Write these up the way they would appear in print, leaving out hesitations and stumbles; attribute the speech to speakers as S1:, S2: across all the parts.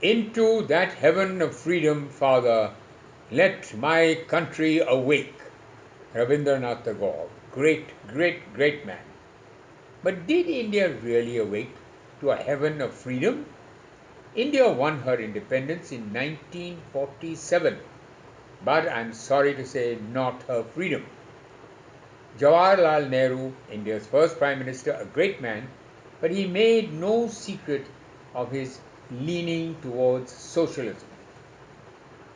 S1: Into that heaven of freedom, Father, let my country awake. Rabindranath Tagore, great man. But did India really awake to a heaven of freedom? India won her independence in 1947, but I'm sorry to say, not her freedom. Jawaharlal Nehru, India's first Prime Minister, a great man, but he made no secret of his leaning towards socialism.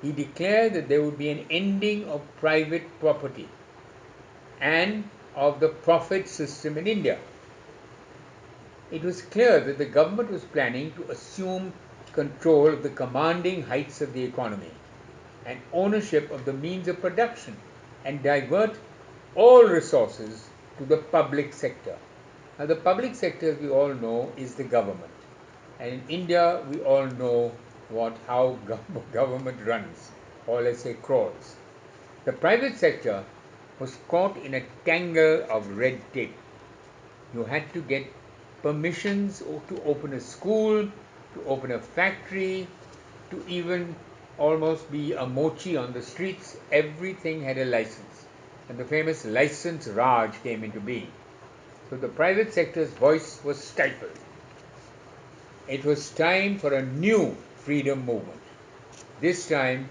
S1: He declared that there would be an ending of private property and of the profit system in India. It was clear that the government was planning to assume control of the commanding heights of the economy and ownership of the means of production and divert all resources to the public sector. Now, the public sector, as we all know, is the government. And in India, we all know how government runs, or let's say crawls. The private sector was caught in a tangle of red tape. You had to get permissions to open a school, to open a factory, to even almost be a mochi on the streets. Everything had a license. And the famous license Raj came into being. So the private sector's voice was stifled. It was time for a new freedom movement. This time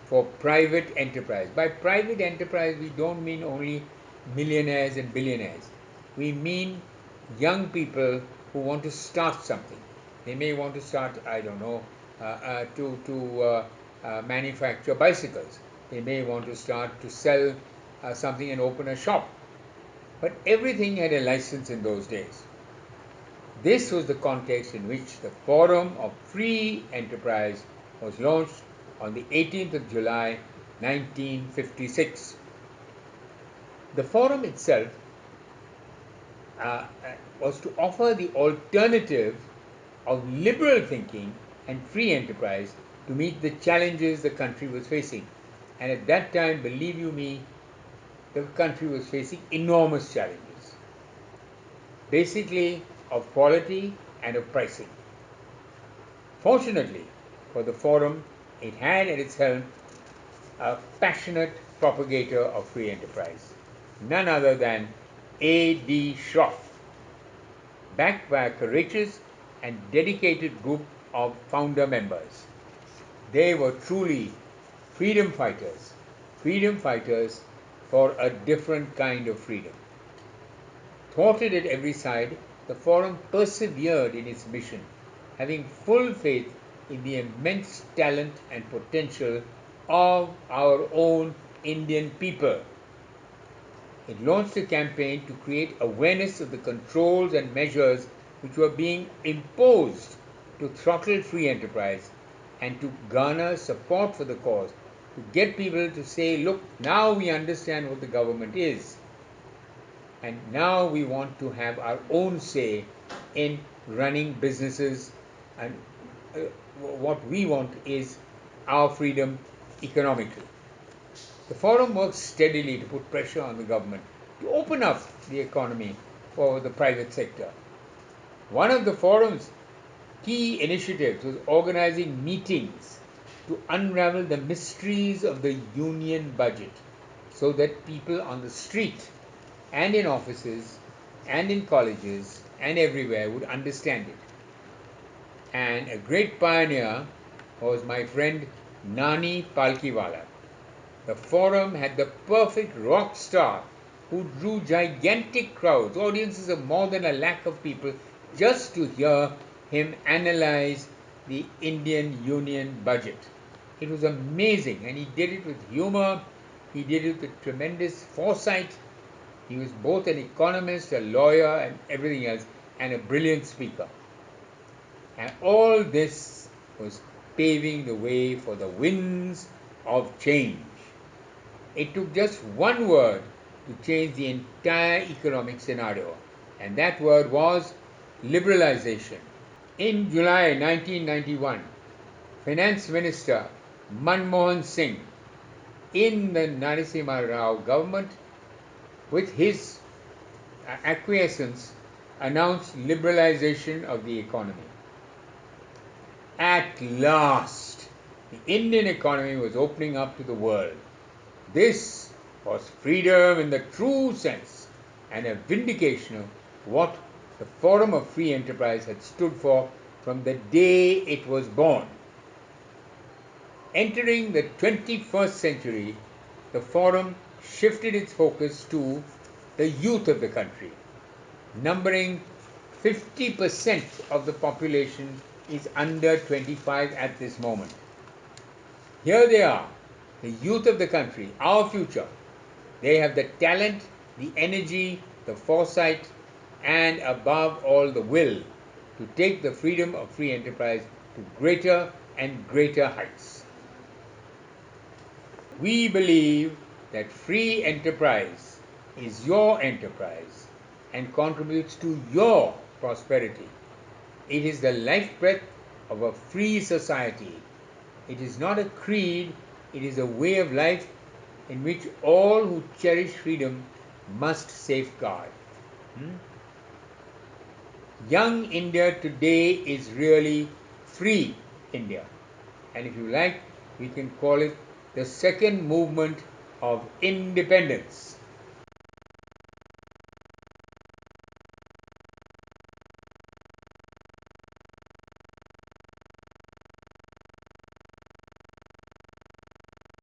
S1: for private enterprise. By private enterprise, we don't mean only millionaires and billionaires. We mean young people who want to start something. They may want to start, I don't know, to manufacture bicycles. They may want to start to sell something and open a shop. But everything had a license in those days. This was the context in which the Forum of Free Enterprise was launched on the 18th of July 1956. The forum itself was to offer the alternative of liberal thinking and free enterprise to meet the challenges the country was facing. And at that time, believe you me, the country was facing enormous challenges, basically of quality and of pricing. Fortunately for the forum, it had at its helm a passionate propagator of free enterprise, none other than A.D. Schroff, backed by a courageous and dedicated group of founder members. They were truly freedom fighters for a different kind of freedom. Thwarted at every side, the forum persevered in its mission, having full faith in the immense talent and potential of our own Indian people. It launched a campaign to create awareness of the controls and measures which were being imposed to throttle free enterprise and to garner support for the cause, to get people to say, look, now we understand what the government is, and now we want to have our own say in running businesses, and what we want is our freedom economically. The forum worked steadily to put pressure on the government to open up the economy for the private sector. One of the forum's key initiatives was organizing meetings to unravel the mysteries of the union budget so that people on the street and in offices and in colleges and everywhere would understand it. And a great pioneer was my friend Nani Palkiwala. The forum had the perfect rock star who drew gigantic crowds, audiences of more than 1 lakh of people, just to hear him analyze the Indian Union budget. It was amazing, and he did it with humor, he did it with tremendous foresight. He was both an economist, a lawyer, and everything else, and a brilliant speaker. And all this was paving the way for the winds of change. It took just one word to change the entire economic scenario, and that word was liberalization. In July 1991, Finance Minister Manmohan Singh in the Narasimha Rao government, with his acquiescence, announced liberalization of the economy. At last, the Indian economy was opening up to the world. This was freedom in the true sense and a vindication of what the Forum of Free Enterprise had stood for from the day it was born. Entering the 21st century, the Forum shifted its focus to the youth of the country. Numbering 50% of the population is under 25 at this moment. Here they are, the youth of the country, our future. They have the talent, the energy, the foresight, and above all the will to take the freedom of free enterprise to greater and greater heights. We believe that free enterprise is your enterprise and contributes to your prosperity. It is the life breath of a free society. It is not a creed, it is a way of life in which all who cherish freedom must safeguard. Young India today is really free India. And if you like, we can call it the second movement of independence.